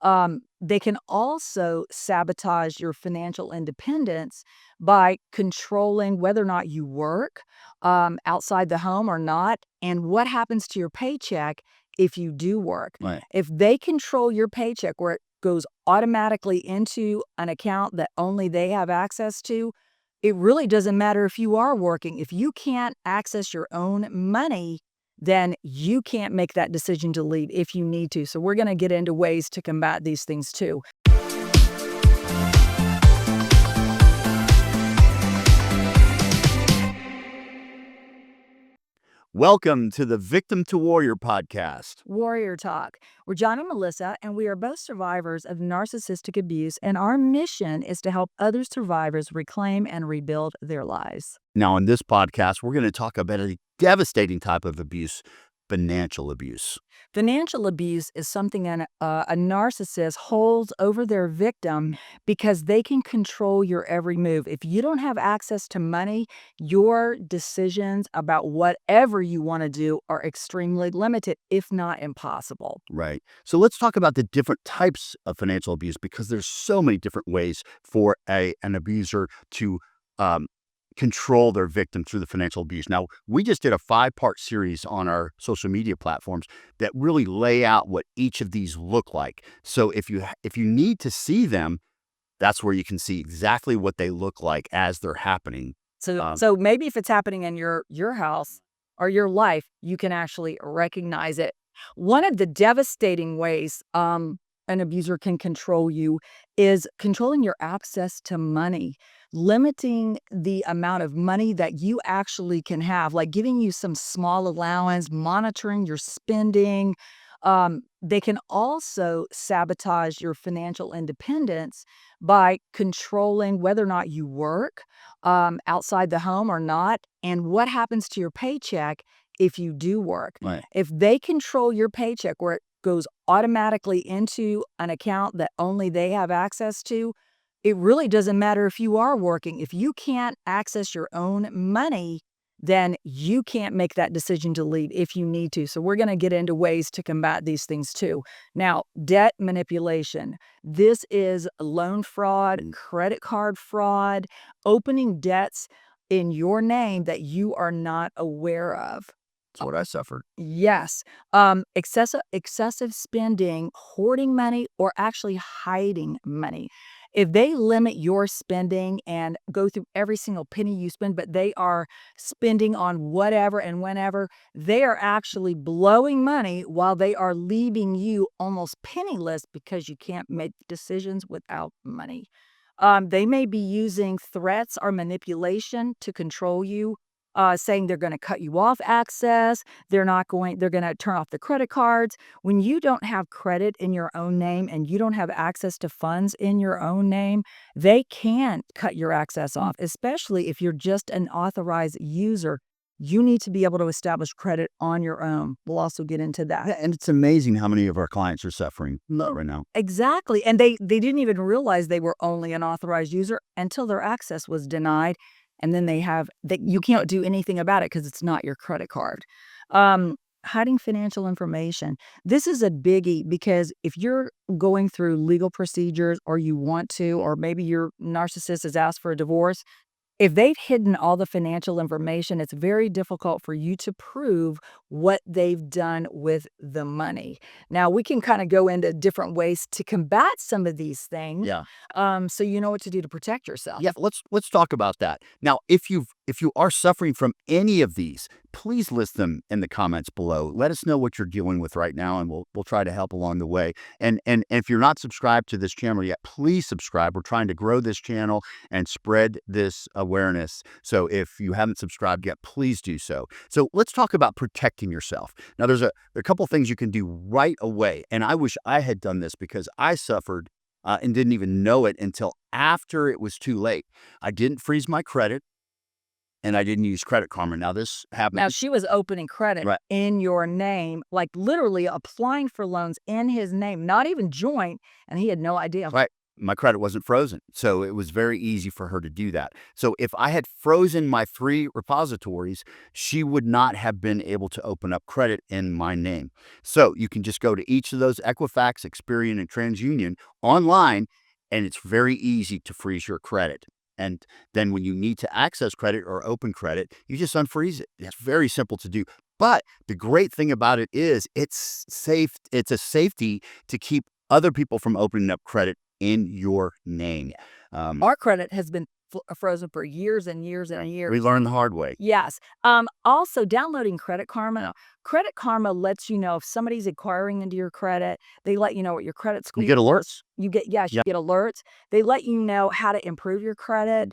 They can also sabotage your financial independence by controlling whether or not you work outside the home or not, and what happens to your paycheck if you do work. Right. If they control your paycheck where it goes automatically into an account that only they have access to, it really doesn't matter if you are working. If you can't access your own money, then you can't make that decision to leave if you need to. So we're going to get into ways to combat these things too. Welcome to the Victim to Warrior podcast. Warrior Talk. We're John and Melissa, and we are both survivors of narcissistic abuse, and our mission is to help other survivors reclaim and rebuild their lives. Now, in this podcast, we're going to talk about a devastating type of abuse, financial abuse. Financial abuse is something a narcissist holds over their victim because they can control your every move. If you don't have access to money, your decisions about whatever you want to do are extremely limited, if not impossible. Right. So let's talk about the different types of financial abuse, because there's so many different ways for an abuser to control their victim through the financial abuse. Now, we just did a 5-part series on our social media platforms that really lay out what each of these look like. So if you need to see them, that's where you can see exactly what they look like as they're happening. So maybe if it's happening in your house or your life, you can actually recognize it. One of the devastating ways an abuser can control you is controlling your access to money, limiting the amount of money that you actually can have, like giving you some small allowance, monitoring your spending. They can also sabotage your financial independence by controlling whether or not you work outside the home or not, and what happens to your paycheck if you do work. Right. If they control your paycheck where it goes automatically into an account that only they have access to, it really doesn't matter if you are working. If you can't access your own money, then you can't make that decision to leave if you need to. So we're going to get into ways to combat these things too. Now, debt manipulation. This is loan fraud, credit card fraud, opening debts in your name that you are not aware of. That's what I suffered. Yes. Excessive spending, hoarding money, or actually hiding money. If they limit your spending and go through every single penny you spend, but they are spending on whatever and whenever, they are actually blowing money while they are leaving you almost penniless because you can't make decisions without money. They may be using threats or manipulation to control you, saying they're going to cut you off access. They're going to turn off the credit cards. When you don't have credit in your own name and you don't have access to funds in your own name, they can cut your access off, especially if you're just an authorized user. You need to be able to establish credit on your own. We'll also get into that. Yeah, and it's amazing how many of our clients are suffering right now. Exactly. And they didn't even realize they were only an authorized user until their access was denied. And then you can't do anything about it because it's not your credit card. Hiding financial information. This is a biggie because if you're going through legal procedures or you want to, or maybe your narcissist has asked for a divorce, if they've hidden all the financial information, it's very difficult for you to prove what they've done with the money. Now, we can kind of go into different ways to combat some of these things. Yeah. So you know what to do to protect yourself. Yeah, let's talk about that. Now, if you are suffering from any of these, please list them in the comments below. Let us know what you're dealing with right now, and we'll try to help along the way. And if you're not subscribed to this channel yet, please subscribe. We're trying to grow this channel and spread this awareness. So if you haven't subscribed yet, please do so. So let's talk about protecting yourself. Now, there's a couple things you can do right away, and I wish I had done this because I suffered and didn't even know it until after it was too late. I didn't freeze my credit, and I didn't use Credit Karma. Now, this happened. Now, she was opening credit Right. in your name, like literally applying for loans in his name, not even joint, and he had no idea. Right. my credit wasn't frozen. So it was very easy for her to do that. So if I had frozen my 3 repositories, she would not have been able to open up credit in my name. So you can just go to each of those Equifax, Experian, and TransUnion online, and it's very easy to freeze your credit. And then when you need to access credit or open credit, you just unfreeze it. It's very simple to do. But the great thing about it is it's safe. It's a safety to keep other people from opening up credit in your name. Our credit has been frozen for years and years and years. We learned the hard way. Yes. Also, downloading Credit Karma. Now, Credit Karma lets you know if somebody's acquiring into your credit. They let you know what your credit score You get alerts. is. You get, yes, you Yeah. get alerts. They let you know how to improve your credit.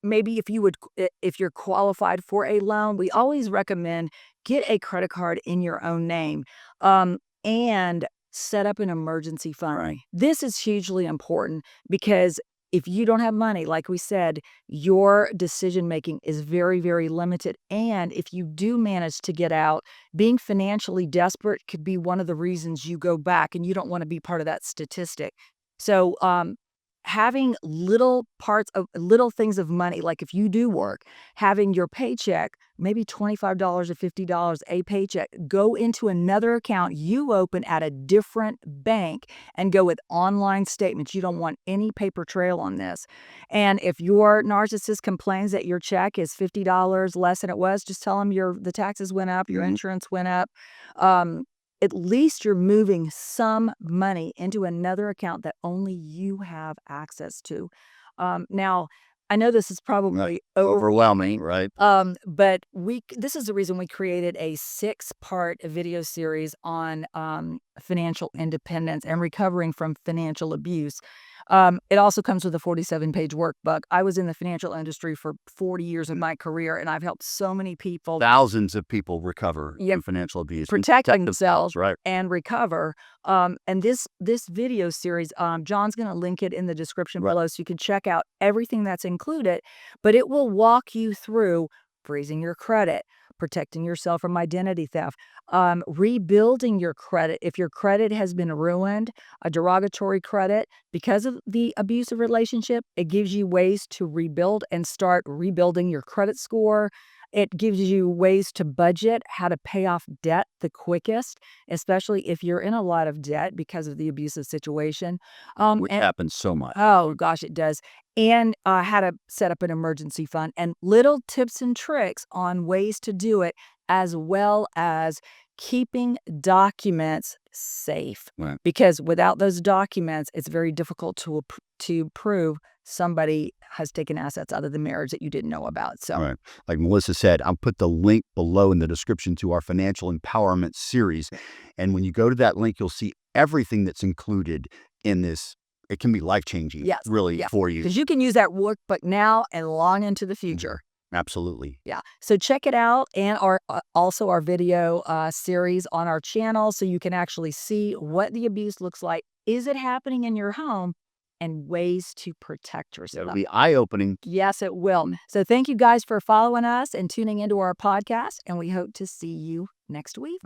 Maybe if you're qualified for a loan, we always recommend get a credit card in your own name, and set up an emergency fund. Right. This is hugely important because if you don't have money, like we said, your decision making is very, very limited. And if you do manage to get out, being financially desperate could be one of the reasons you go back, and you don't want to be part of that statistic. So, having little things of money, like if you do work, having your paycheck, maybe $25 or $50 a paycheck, go into another account you open at a different bank and go with online statements. You don't want any paper trail on this. And if your narcissist complains that your check is $50 less than it was, just tell them the taxes went up, your insurance went up. At least you're moving some money into another account that only you have access to. Now, I know this is probably Overwhelming, right? but this is the reason we created a 6-part video series on financial independence and recovering from financial abuse. It also comes with a 47-page workbook. I was in the financial industry for 40 years of my career, and I've helped so many people Thousands of people recover from financial abuse. protect themselves right? and recover. And this video series, John's going to link it in the description Right. below, so you can check out everything that's included. But it will walk you through freezing your credit, protecting yourself from identity theft, rebuilding your credit. If your credit has been ruined, a derogatory credit because of the abusive relationship, it gives you ways to rebuild and start rebuilding your credit score. It gives you ways to budget, how to pay off debt the quickest, especially if you're in a lot of debt because of the abusive situation. Which And happens so much. oh gosh, it does. And how to set up an emergency fund and little tips and tricks on ways to do it, as well as keeping documents safe. Right. Because without those documents, it's very difficult to prove somebody has taken assets out of the marriage that you didn't know about. So, Right. Like Melissa said, I'll put the link below in the description to our financial empowerment series. And when you go to that link, you'll see everything that's included in this. It can be life-changing, yes, really, yeah, for you. because you can use that workbook now and long into the future. Absolutely. Yeah. So check it out, and also our video series on our channel, so you can actually see what the abuse looks like. Is it happening in your home? And ways to protect yourself. It'll be eye-opening. Yes, it will. So thank you guys for following us and tuning into our podcast, and we hope to see you next week.